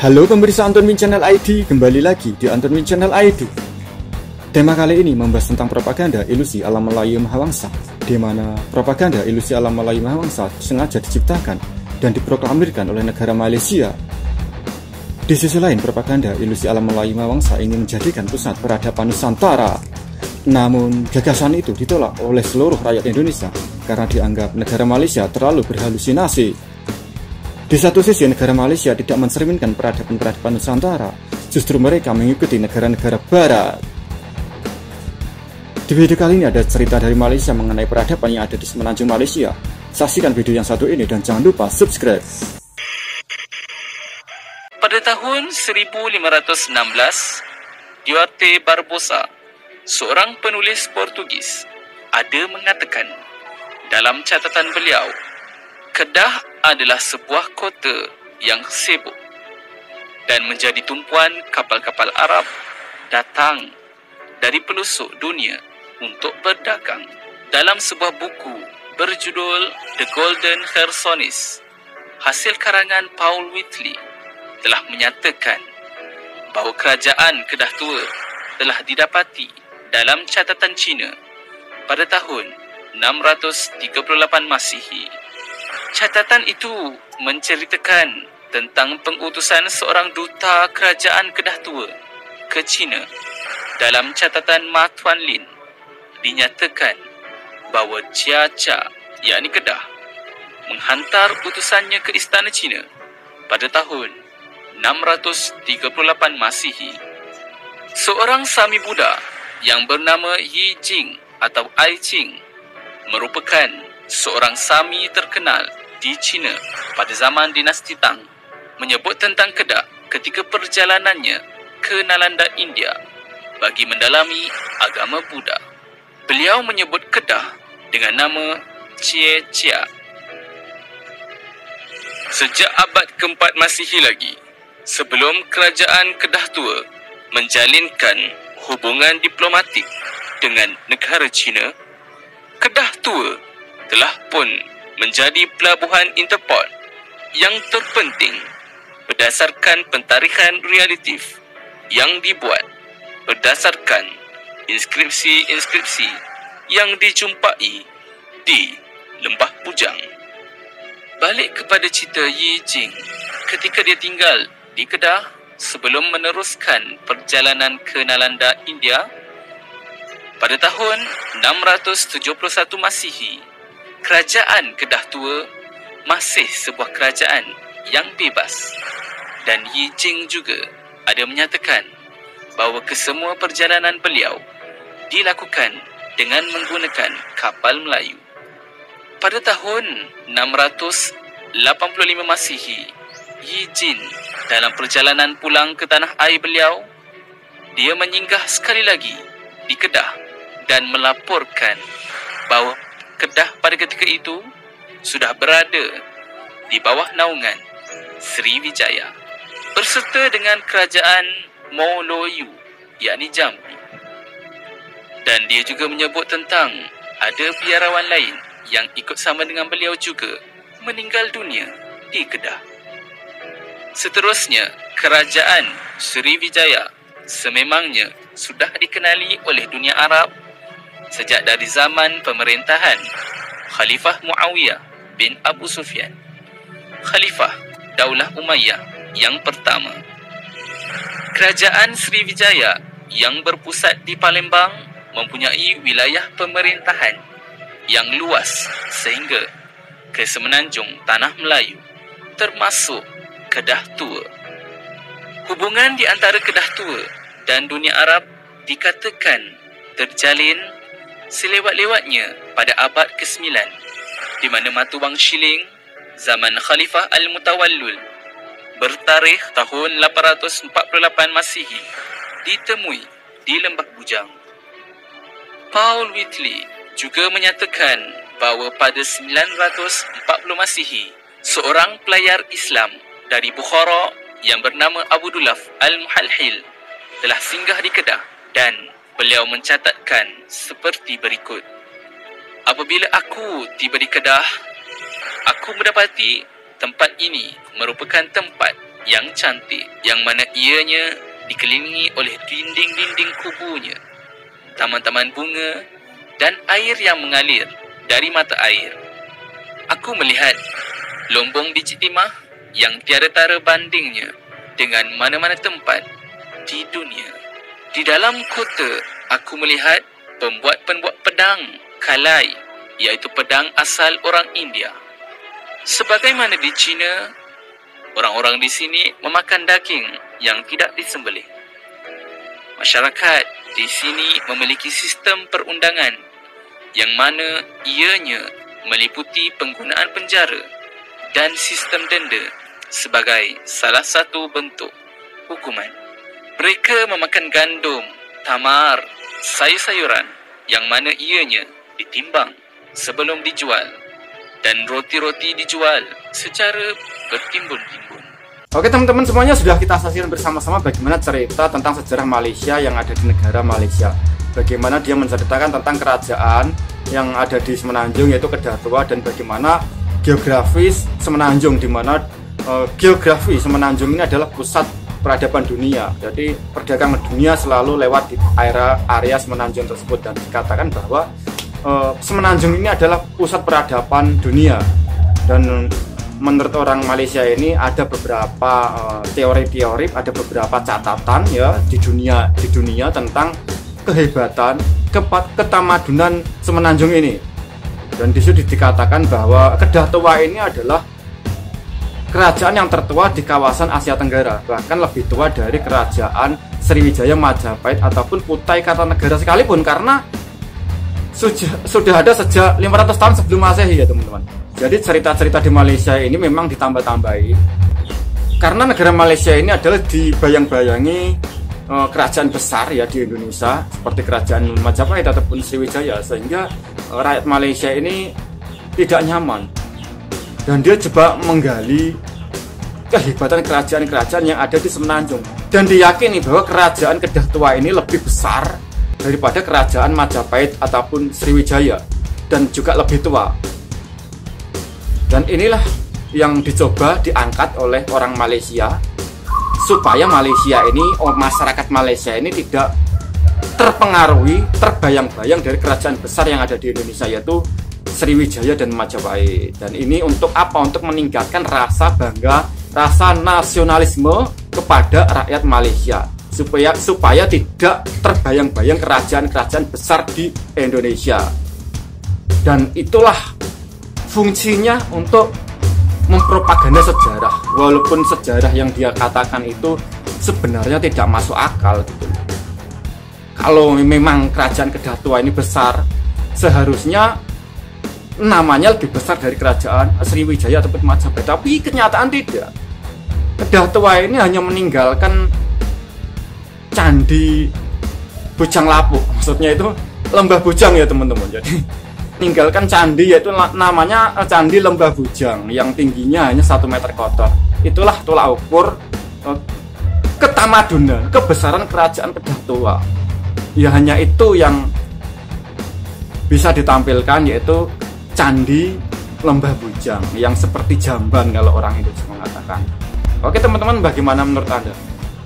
Halo pemirsa Antonwin Channel ID, kembali lagi di Antonwin Channel ID. Tema kali ini membahas tentang propaganda ilusi alam Melayu Mahawangsa, di mana propaganda ilusi alam Melayu Mahawangsa sengaja diciptakan dan diproklamirkan oleh negara Malaysia. Di sisi lain, propaganda ilusi alam Melayu Mahawangsa ingin menjadikan pusat peradaban Nusantara. Namun, gagasan itu ditolak oleh seluruh rakyat Indonesia karena dianggap negara Malaysia terlalu berhalusinasi. Di satu sisi, negara Malaysia tidak mencerminkan peradaban-peradaban Nusantara, justru mereka mengikuti negara-negara Barat. Di video kali ini ada cerita dari Malaysia mengenai peradaban yang ada di semenanjung Malaysia. Saksikan video yang satu ini dan jangan lupa subscribe. Pada tahun 1516, Duarte Barbosa, seorang penulis Portugis, ada mengatakan dalam catatan beliau, Kedah adalah sebuah kota yang sibuk dan menjadi tumpuan kapal-kapal Arab datang dari pelosok dunia untuk berdagang. Dalam sebuah buku berjudul The Golden Chersonis, hasil karangan Paul Whitley telah menyatakan bahawa kerajaan Kedah Tua telah didapati dalam catatan Cina pada tahun 638 Masihi. Catatan itu menceritakan tentang pengutusan seorang duta kerajaan Kedah Tua ke China. Dalam catatan Ma Tuan Lin, dinyatakan bahawa Jia Cha, yakni Kedah, menghantar utusannya ke istana China pada tahun 638 Masihi. Seorang Sami Buddha yang bernama Yi Jing atau Ai Ching merupakan seorang Sami terkenal di China pada zaman dinasti Tang, menyebut tentang Kedah ketika perjalanannya ke Nalanda, India bagi mendalami agama Buddha. Beliau menyebut Kedah dengan nama Chie Chia. Sejak abad keempat Masihi lagi, sebelum kerajaan Kedah Tua menjalinkan hubungan diplomatik dengan negara China, Kedah Tua telah pun menjadi pelabuhan interport yang terpenting berdasarkan pentarikhan relief yang dibuat berdasarkan inskripsi-inskripsi yang dijumpai di Lembah Bujang. Balik kepada cerita Yi Jing ketika dia tinggal di Kedah sebelum meneruskan perjalanan ke Nalanda, India. Pada tahun 671 Masihi, kerajaan Kedah Tua masih sebuah kerajaan yang bebas, dan Yi Jing juga ada menyatakan bahawa kesemua perjalanan beliau dilakukan dengan menggunakan kapal Melayu. Pada tahun 685 Masihi, Yi Jing dalam perjalanan pulang ke tanah air beliau, dia menyinggah sekali lagi di Kedah dan melaporkan bahawa Kedah pada ketika itu sudah berada di bawah naungan Sriwijaya berserta dengan kerajaan Moloyu, yakni Jambi. Dan dia juga menyebut tentang ada biarawan lain yang ikut sama dengan beliau juga meninggal dunia di Kedah. Seterusnya, kerajaan Sriwijaya sememangnya sudah dikenali oleh dunia Arab sejak dari zaman pemerintahan Khalifah Muawiyah bin Abu Sufyan, Khalifah Daulah Umayyah yang pertama. Kerajaan Sriwijaya yang berpusat di Palembang mempunyai wilayah pemerintahan yang luas sehingga ke semenanjung Tanah Melayu, termasuk Kedah Tua. Hubungan di antara Kedah Tua dan dunia Arab dikatakan terjalin selewat-lewatnya pada abad ke-9, di mana Matu Wang Shilling zaman Khalifah Al-Mutawallil bertarikh tahun 848 Masihi ditemui di Lembah Bujang. Paul Whitley juga menyatakan bahawa pada 940 Masihi, seorang pelayar Islam dari Bukhara yang bernama Abdullah Al-Muhalhil telah singgah di Kedah, dan beliau mencatatkan seperti berikut. Apabila aku tiba di Kedah, aku mendapati tempat ini merupakan tempat yang cantik, yang mana ianya dikelilingi oleh dinding-dinding kubunya, taman-taman bunga dan air yang mengalir dari mata air. Aku melihat Lombong Biji Timah yang tiada tara bandingnya dengan mana-mana tempat di dunia. Di dalam kota, aku melihat pembuat-pembuat pedang Kalai, iaitu pedang asal orang India. Sebagaimana di China, orang-orang di sini memakan daging yang tidak disembelih. Masyarakat di sini memiliki sistem perundangan yang mana ianya meliputi penggunaan penjara dan sistem denda sebagai salah satu bentuk hukuman. Mereka memakan gandum, tamar, sayur-sayuran yang mana ianya ditimbang sebelum dijual, dan roti-roti dijual secara bertimbun-timbun. Oke teman-teman, semuanya sudah kita saksikan bersama-sama bagaimana cerita tentang sejarah Malaysia yang ada di negara Malaysia. Bagaimana dia menceritakan tentang kerajaan yang ada di Semenanjung, yaitu Kedah Tua, dan bagaimana geografis Semenanjung, di mana geografi Semenanjung ini adalah pusat peradaban dunia. Jadi perdagangan dunia selalu lewat di area Semenanjung tersebut, dan dikatakan bahwa Semenanjung ini adalah pusat peradaban dunia. Dan menurut orang Malaysia ini ada beberapa teori-teori, ada beberapa catatan ya di dunia tentang kehebatan, ketamadunan Semenanjung ini. Dan disitu dikatakan bahwa Kedah Tua ini adalah kerajaan yang tertua di kawasan Asia Tenggara, bahkan lebih tua dari kerajaan Sriwijaya Majapahit ataupun Kutai Kartanegara sekalipun, karena sudah ada sejak 500 tahun sebelum Masehi ya teman-teman. Jadi cerita-cerita di Malaysia ini memang ditambah-tambahi karena negara Malaysia ini adalah dibayang-bayangi kerajaan besar ya di Indonesia, seperti kerajaan Majapahit ataupun Sriwijaya, sehingga rakyat Malaysia ini tidak nyaman. Dan dia coba menggali kehebatan kerajaan-kerajaan yang ada di Semenanjung, dan diyakini bahwa kerajaan Kedah Tua ini lebih besar daripada kerajaan Majapahit ataupun Sriwijaya, dan juga lebih tua. Dan inilah yang dicoba diangkat oleh orang Malaysia, supaya Malaysia ini, masyarakat Malaysia ini tidak terpengaruhi, terbayang-bayang dari kerajaan besar yang ada di Indonesia, yaitu Sriwijaya dan Majapahit. Dan ini untuk apa? Untuk meningkatkan rasa bangga, rasa nasionalisme kepada rakyat Malaysia, supaya tidak terbayang-bayang kerajaan-kerajaan besar di Indonesia. Dan itulah fungsinya untuk mempropaganda sejarah, walaupun sejarah yang dia katakan itu sebenarnya tidak masuk akal gitu. Kalau memang kerajaan Kedah Tua ini besar, seharusnya namanya lebih besar dari kerajaan Sriwijaya ataupun Majapahit, tapi kenyataan tidak. Kedah Tua ini hanya meninggalkan candi Bujang Lapuk, maksudnya itu Lembah Bujang ya teman-teman. Jadi meninggalkan candi, yaitu namanya Candi Lembah Bujang, yang tingginya hanya 1 meter kotor. Itulah tolak ukur ketamadunan, kebesaran kerajaan Kedah Tua. Ya hanya itu yang bisa ditampilkan, yaitu Candi Lembah Bujang yang seperti jamban kalau orang Indonesia mengatakan. Oke teman-teman, bagaimana menurut Anda?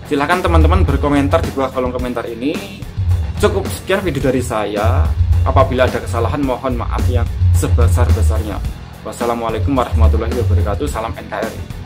Silahkan teman-teman berkomentar di bawah kolom komentar ini. Cukup sekian video dari saya. Apabila ada kesalahan, mohon maaf yang sebesar-besarnya. Wassalamualaikum warahmatullahi wabarakatuh. Salam NKRI.